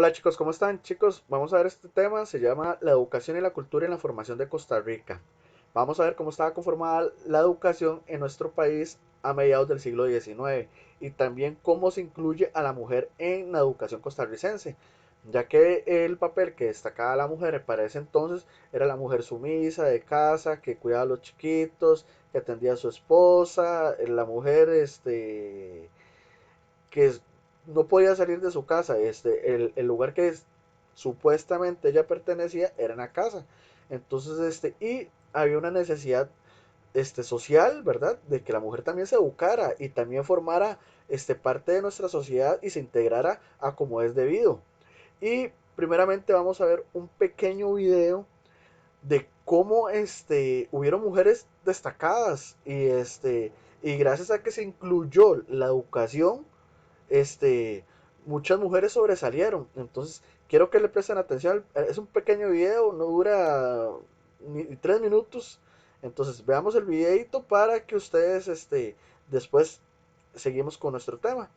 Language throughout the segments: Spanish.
Hola chicos, ¿cómo están? Chicos, vamos a ver este tema, se llama la educación y la cultura en la formación de Costa Rica. Vamos a ver cómo estaba conformada la educación en nuestro país a mediados del siglo XIX y también cómo se incluye a la mujer en la educación costarricense, ya que el papel que destacaba la mujer para ese entonces era la mujer sumisa de casa, que cuidaba a los chiquitos, que atendía a su esposa, la mujer que no podía salir de su casa. El lugar que supuestamente ella pertenecía era en la casa. Entonces, y había una necesidad social, ¿verdad? De que la mujer también se educara y también formara parte de nuestra sociedad y se integrara a como es debido. Y primeramente vamos a ver un pequeño video de cómo hubieron mujeres destacadas y gracias a que se incluyó la educación, este, muchas mujeres sobresalieron. Entonces, quiero que le presten atención. Es un pequeño video, no dura ni 3 minutos. Entonces, veamos el videito para que ustedes, después seguimos con nuestro tema.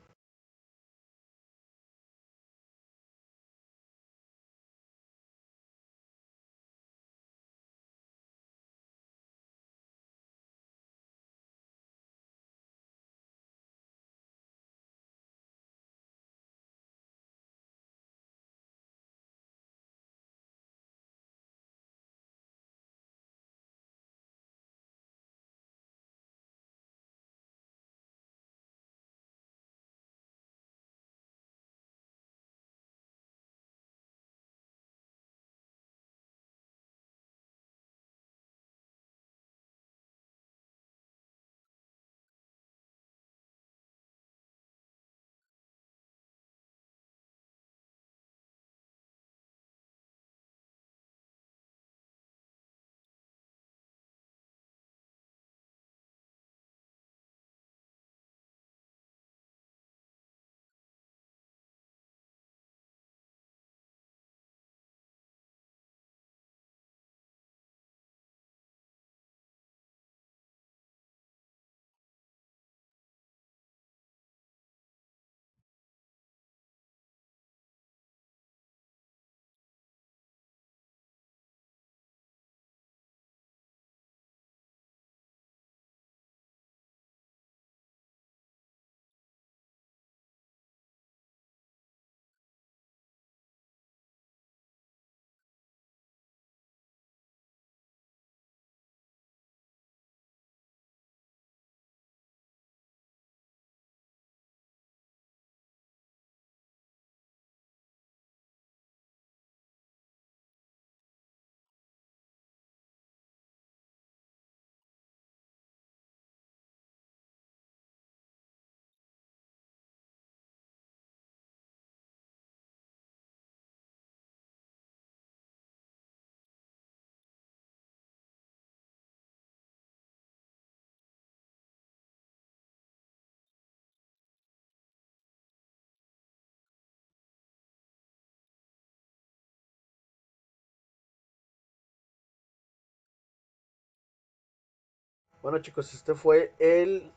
Bueno chicos, este fue el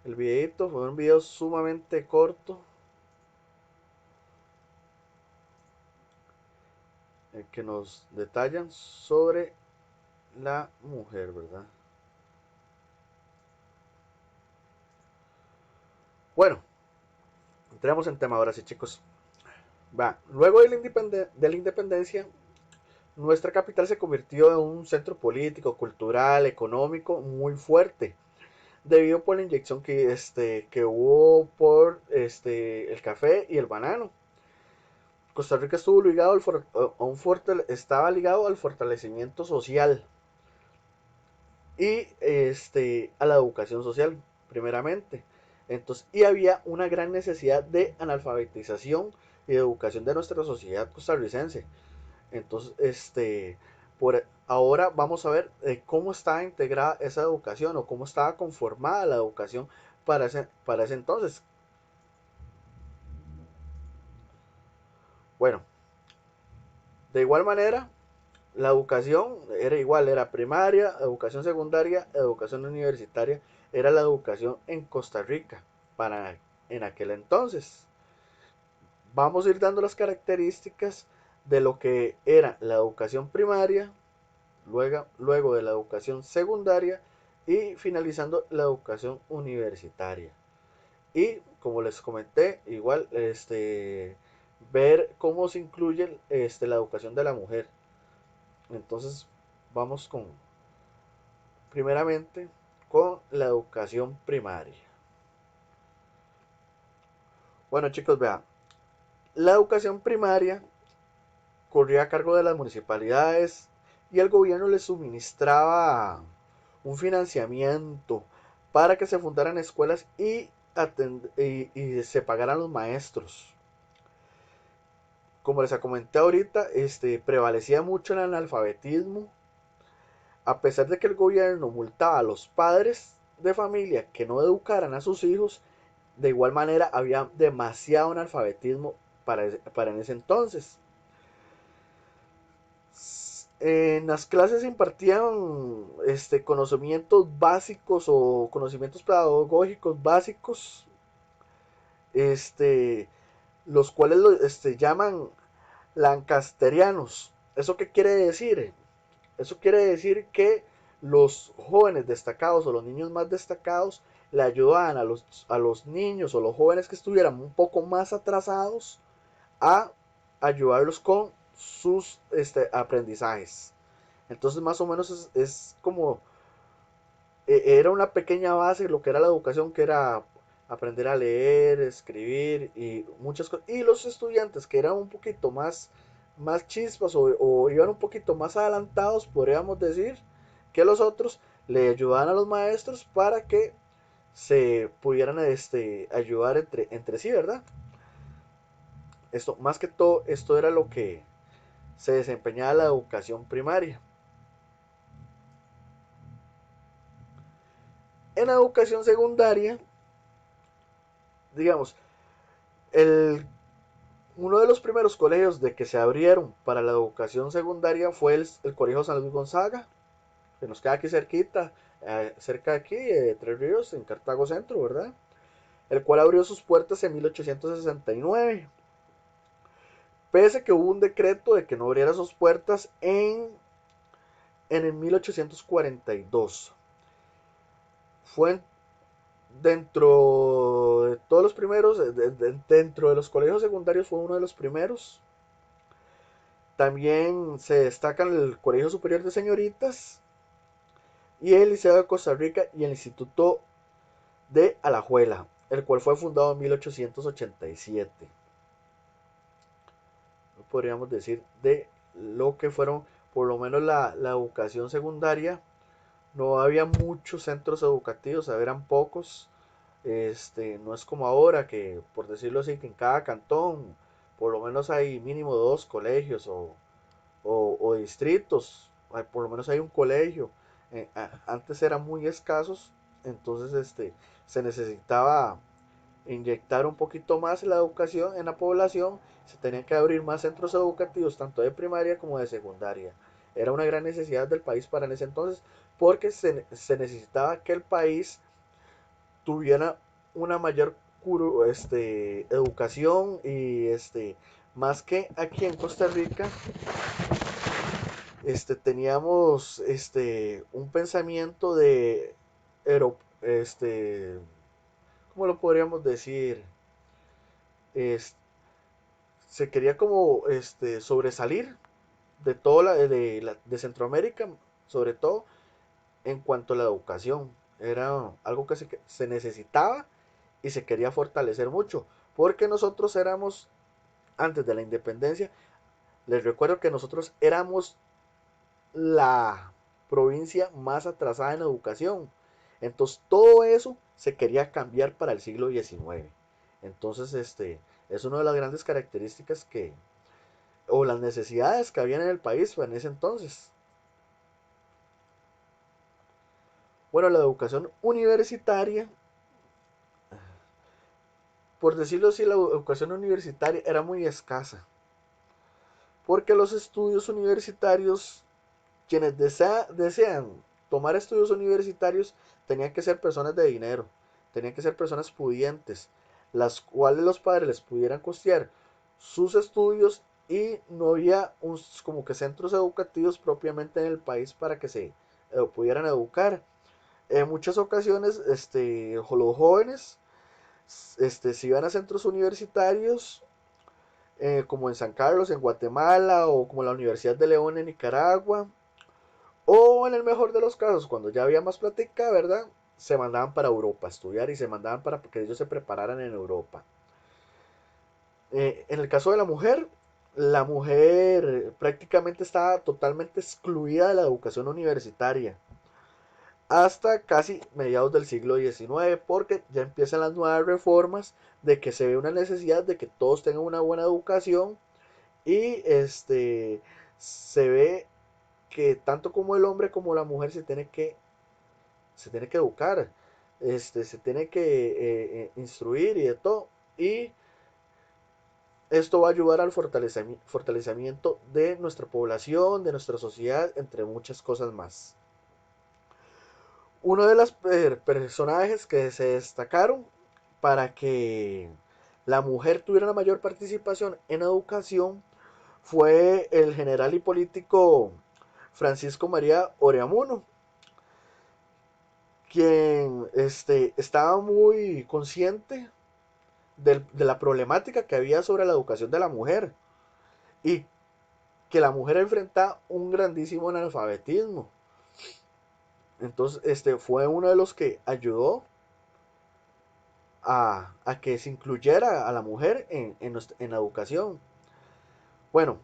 videito, fue un video sumamente corto, que nos detallan sobre la mujer, ¿verdad? Bueno, entramos en tema ahora sí chicos. Va, luego de la independencia, nuestra capital se convirtió en un centro político, cultural, económico muy fuerte, debido por la inyección que hubo por el café y el banano. Costa Rica estuvo ligado estaba ligado al fortalecimiento social y a la educación social, primeramente. Entonces, y había una gran necesidad de analfabetización y de educación de nuestra sociedad costarricense. Entonces, por ahora vamos a ver cómo está integrada esa educación o cómo estaba conformada la educación para ese entonces. Bueno, de igual manera, la educación era igual, era primaria, educación secundaria, educación universitaria, era la educación en Costa Rica para en aquel entonces. vamos a ir dando las características de lo que era la educación primaria, luego de la educación secundaria y finalizando la educación universitaria. Y como les comenté, igual ver cómo se incluye la educación de la mujer. Entonces vamos primeramente con la educación primaria. Bueno chicos, vean, la educación primaria corría a cargo de las municipalidades y el gobierno les suministraba un financiamiento para que se fundaran escuelas y se pagaran los maestros. Como les comenté ahorita, prevalecía mucho el analfabetismo, a pesar de que el gobierno multaba a los padres de familia que no educaran a sus hijos. De igual manera había demasiado analfabetismo para en ese entonces. En las clases se impartían conocimientos básicos o conocimientos pedagógicos básicos, este, los cuales llaman lancasterianos. ¿Eso qué quiere decir? Eso quiere decir que los jóvenes destacados o los niños más destacados le ayudaban a los niños o los jóvenes que estuvieran un poco más atrasados a ayudarlos con sus aprendizajes. Entonces más o menos es como era una pequeña base lo que era la educación, que era aprender a leer, escribir y muchas cosas. Y los estudiantes que eran un poquito más chispas o iban un poquito más adelantados, podríamos decir, que los otros, le ayudaban a los maestros para que se pudieran ayudar entre sí, ¿verdad? Esto, más que todo, esto era lo que se desempeñaba la educación primaria. En la educación secundaria, digamos, el, uno de los primeros colegios de que se abrieron para la educación secundaria fue el Colegio San Luis Gonzaga, que nos queda aquí cerquita, cerca de aquí, Tres Ríos, en Cartago Centro, ¿verdad? El cual abrió sus puertas en 1869. Pese que hubo un decreto de que no abriera sus puertas en el 1842. Fue dentro de todos los primeros, dentro de los colegios secundarios fue uno de los primeros. También se destacan el Colegio Superior de Señoritas y el Liceo de Costa Rica y el Instituto de Alajuela, el cual fue fundado en 1887. Podríamos decir de lo que fueron, por lo menos la educación secundaria. No había muchos centros educativos, eran pocos. No es como ahora que, por decirlo así, que en cada cantón por lo menos hay mínimo dos colegios o distritos, por lo menos hay un colegio. Antes eran muy escasos, entonces se necesitaba inyectar un poquito más la educación en la población, se tenían que abrir más centros educativos, tanto de primaria como de secundaria. Era una gran necesidad del país para en ese entonces, porque se necesitaba que el país tuviera una mayor educación y más que aquí en Costa Rica teníamos un pensamiento de ¿cómo lo podríamos decir? Es- Se quería como sobresalir de de Centroamérica, sobre todo en cuanto a la educación. Era algo que se necesitaba y se quería fortalecer mucho, porque nosotros éramos, antes de la independencia, les recuerdo que nosotros éramos la provincia más atrasada en educación. Entonces todo eso se quería cambiar para el siglo XIX. Entonces es una de las grandes características o las necesidades que habían en el país en ese entonces. Bueno, la educación universitaria, por decirlo así, la educación universitaria era muy escasa, porque los estudios universitarios, quienes desean tomar estudios universitarios, tenían que ser personas de dinero, tenían que ser personas pudientes, las cuales los padres les pudieran costear sus estudios y no había como que centros educativos propiamente en el país para que se pudieran educar. En muchas ocasiones los jóvenes se iban a centros universitarios como en San Carlos, en Guatemala, o como la Universidad de León en Nicaragua, o en el mejor de los casos, cuando ya había más plática, ¿verdad? Se mandaban para Europa a estudiar y se mandaban para que ellos se prepararan en Europa. En el caso de la mujer prácticamente estaba totalmente excluida de la educación universitaria hasta casi mediados del siglo XIX, porque ya empiezan las nuevas reformas de que se ve una necesidad de que todos tengan una buena educación y se ve que tanto como el hombre como la mujer se tiene que educar, se tiene que instruir y de todo. Y esto va a ayudar al fortalecimiento de nuestra población, de nuestra sociedad, entre muchas cosas más. Uno de los personajes que se destacaron para que la mujer tuviera una mayor participación en educación fue el general y político Francisco María Oreamuno, quien estaba muy consciente de la problemática que había sobre la educación de la mujer y que la mujer enfrenta un grandísimo analfabetismo. Entonces, fue uno de los que ayudó a que se incluyera a la mujer en la educación. Bueno,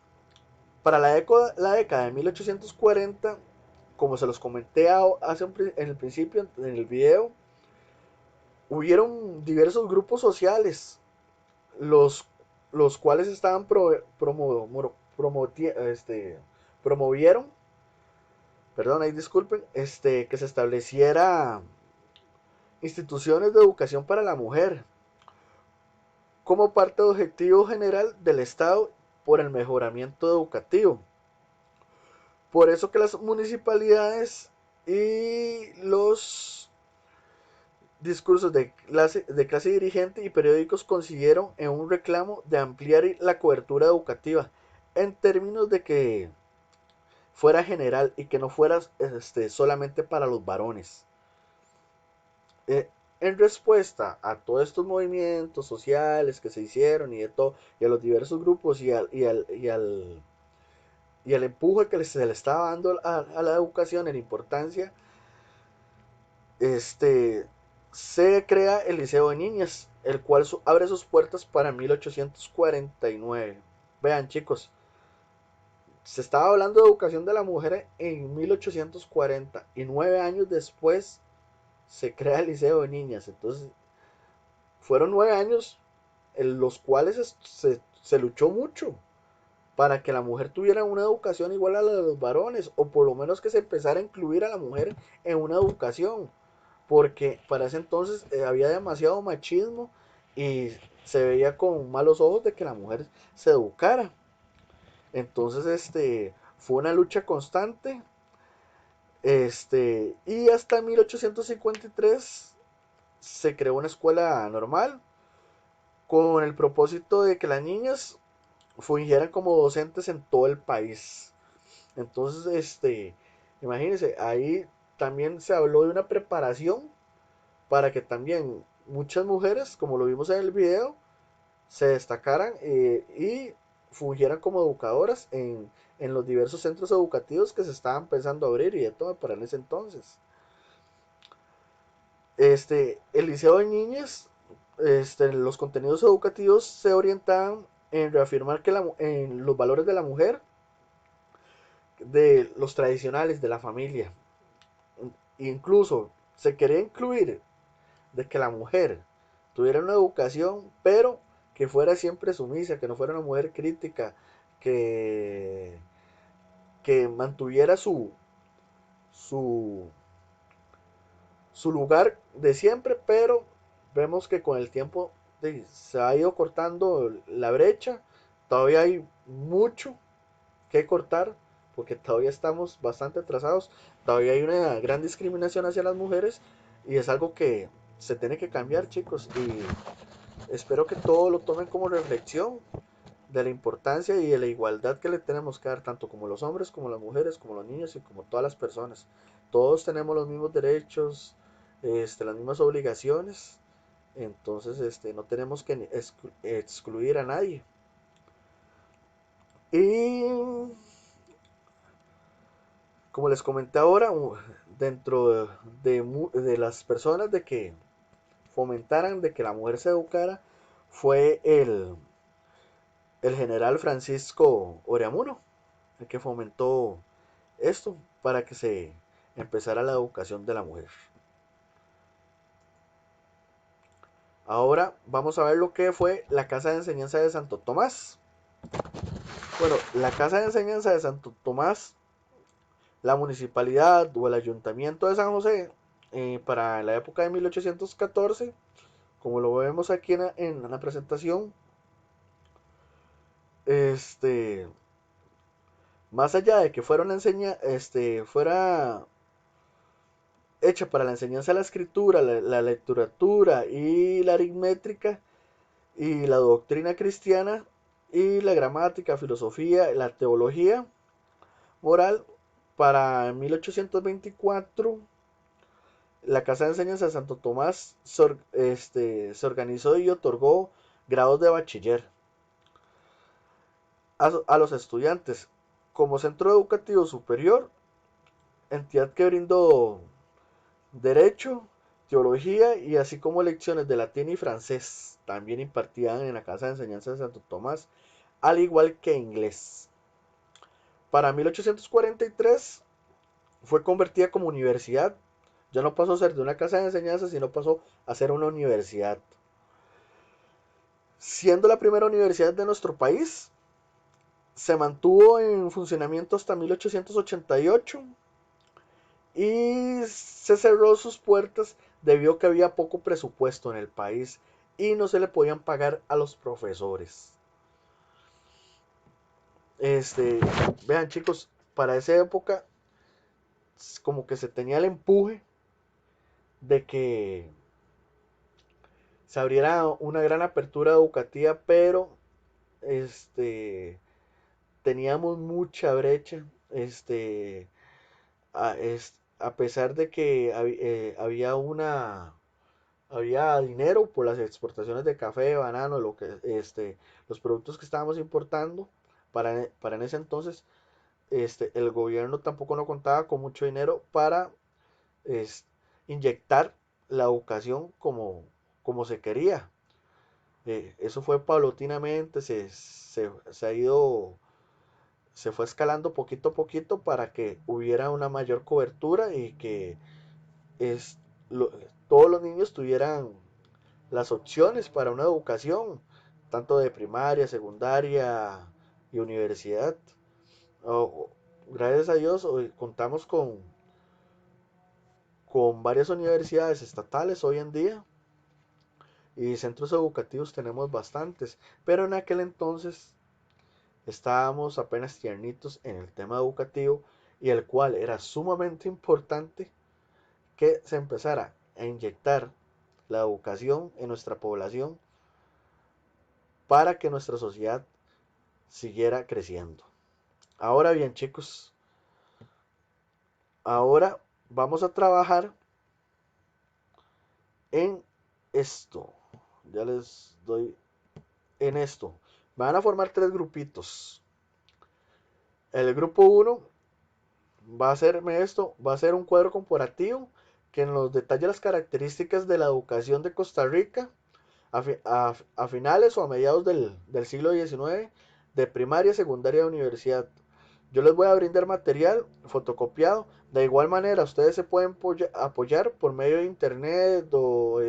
para la década de 1840, como se los comenté en el principio, en el video, hubieron diversos grupos sociales, los, los cuales estaban promovieron, perdón, ahí disculpen, que se estableciera instituciones de educación para la mujer como parte del objetivo general del Estado por el mejoramiento educativo. Por eso que las municipalidades y los discursos de clase dirigente y periódicos consiguieron en un reclamo de ampliar la cobertura educativa en términos de que fuera general y que no fuera solamente para los varones. Eh, en respuesta a todos estos movimientos sociales que se hicieron y de todo, y a los diversos grupos y al empuje que se le estaba dando a la educación en importancia, este, se crea el Liceo de Niñas, el cual abre sus puertas para 1849. Vean chicos, se estaba hablando de educación de la mujer en 1840 y 9 años después se crea el Liceo de Niñas. Entonces fueron 9 años en los cuales se luchó mucho para que la mujer tuviera una educación igual a la de los varones, o por lo menos que se empezara a incluir a la mujer en una educación, porque para ese entonces había demasiado machismo y se veía con malos ojos de que la mujer se educara. Entonces, fue una lucha constante, y hasta 1853 se creó una escuela normal con el propósito de que las niñas fungieran como docentes en todo el país. Entonces, imagínense, ahí también se habló de una preparación para que también muchas mujeres, como lo vimos en el video, se destacaran y fungieran como educadoras en los diversos centros educativos que se estaban pensando abrir y de todo para en ese entonces. El Liceo de Niñas, los contenidos educativos se orientaban en reafirmar en los valores de la mujer, de los tradicionales de la familia. Incluso se quería incluir de que la mujer tuviera una educación, pero que fuera siempre sumisa, que no fuera una mujer crítica, que, que mantuviera su, su lugar de siempre, pero vemos que con el tiempo se ha ido cortando la brecha, todavía hay mucho que cortar, porque todavía estamos bastante atrasados, todavía hay una gran discriminación hacia las mujeres y es algo que se tiene que cambiar chicos y espero que todo lo tomen como reflexión de la importancia y de la igualdad que le tenemos que dar, tanto como los hombres, como las mujeres, como los niños y como todas las personas. Todos tenemos los mismos derechos, las mismas obligaciones, entonces no tenemos que excluir a nadie. Y como les comenté ahora, dentro de las personas de que fomentaran de que la mujer se educara, fue el general Francisco Oreamuno, el que fomentó esto para que se empezara la educación de la mujer. Ahora vamos a ver lo que fue la Casa de Enseñanza de Santo Tomás. Bueno, la Casa de Enseñanza de Santo Tomás, la municipalidad o el ayuntamiento de San José, para la época de 1814, como lo vemos aquí en la presentación, este, más allá de que fuera hecha para la enseñanza de la escritura, la literatura y la aritmética y la doctrina cristiana y la gramática, filosofía, la teología moral, para 1824 la Casa de Enseñanza de Santo Tomás se organizó y otorgó grados de bachiller a los estudiantes como centro educativo superior, entidad que brindó derecho, teología y así como lecciones de latín y francés también impartían en la Casa de Enseñanza de Santo Tomás, al igual que inglés. Para 1843 fue convertida como universidad. Ya no pasó a ser de una casa de enseñanza, sino pasó a ser una universidad. Siendo la primera universidad de nuestro país, se mantuvo en funcionamiento hasta 1888 y se cerró sus puertas debido a que había poco presupuesto en el país y no se le podían pagar a los profesores. Este, Vean chicos, para esa época como que se tenía el empuje de que se abriera una gran apertura educativa, pero este teníamos mucha brecha, a pesar de que había dinero por las exportaciones de café, banano, los productos que estábamos importando para en ese entonces, el gobierno tampoco no contaba con mucho dinero para es, inyectar la educación como se quería. Eso fue paulatinamente, se ha ido, se fue escalando poquito a poquito para que hubiera una mayor cobertura y que es, lo- todos los niños tuvieran las opciones para una educación, tanto de primaria, secundaria y universidad. Oh, gracias a Dios hoy contamos con varias universidades estatales hoy en día y centros educativos tenemos bastantes, pero en aquel entonces estábamos apenas tiernitos en el tema educativo y el cual era sumamente importante que se empezara a inyectar la educación en nuestra población para que nuestra sociedad siguiera creciendo. Ahora bien, chicos, ahora vamos a trabajar en esto. Ya les doy en esto. Van a formar tres grupitos. El grupo uno va a hacerme esto, va a ser un cuadro comparativo que nos detalle las características de la educación de Costa Rica a finales o a mediados del siglo XIX, de primaria, secundaria y universidad. Yo les voy a brindar material fotocopiado. De igual manera, ustedes se pueden apoyar por medio de internet o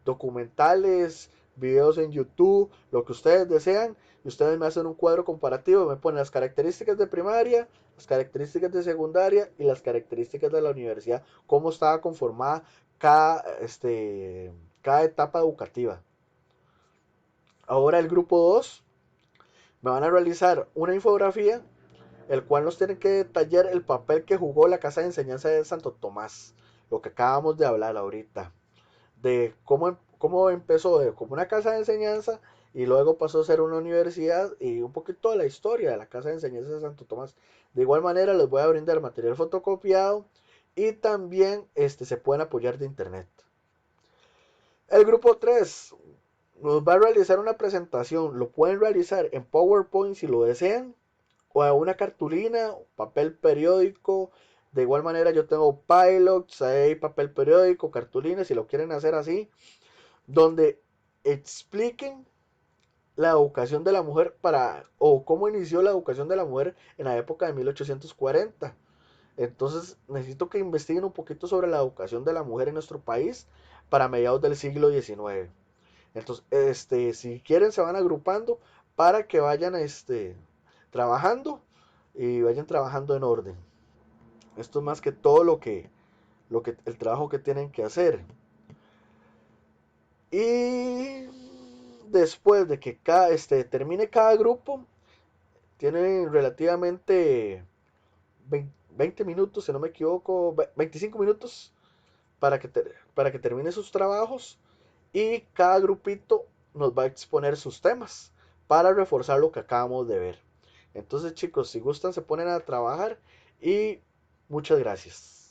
documentales, videos en YouTube, lo que ustedes desean. Y ustedes me hacen un cuadro comparativo, me ponen las características de primaria, las características de secundaria y las características de la universidad, cómo estaba conformada cada, cada etapa educativa. Ahora el grupo 2 me van a realizar una infografía, el cual nos tiene que detallar el papel que jugó la Casa de Enseñanza de Santo Tomás, lo que acabamos de hablar ahorita, de cómo empezó como una casa de enseñanza y luego pasó a ser una universidad y un poquito de la historia de la Casa de Enseñanza de Santo Tomás. De igual manera les voy a brindar material fotocopiado y también se pueden apoyar de internet. El grupo 3 nos va a realizar una presentación, lo pueden realizar en PowerPoint si lo desean, o a una cartulina, papel periódico. De igual manera yo tengo pilots, hay papel periódico, cartulina, si lo quieren hacer así, donde expliquen la educación de la mujer o cómo inició la educación de la mujer en la época de 1840. Entonces necesito que investiguen un poquito sobre la educación de la mujer en nuestro país para mediados del siglo XIX. Entonces, si quieren se van agrupando para que vayan trabajando y vayan trabajando en orden. Esto es más que todo el trabajo que tienen que hacer. Y después de que termine cada grupo, tienen relativamente 20 minutos, si no me equivoco, 25 minutos para que termine sus trabajos y cada grupito nos va a exponer sus temas para reforzar lo que acabamos de ver. Entonces chicos, si gustan se ponen a trabajar y muchas gracias.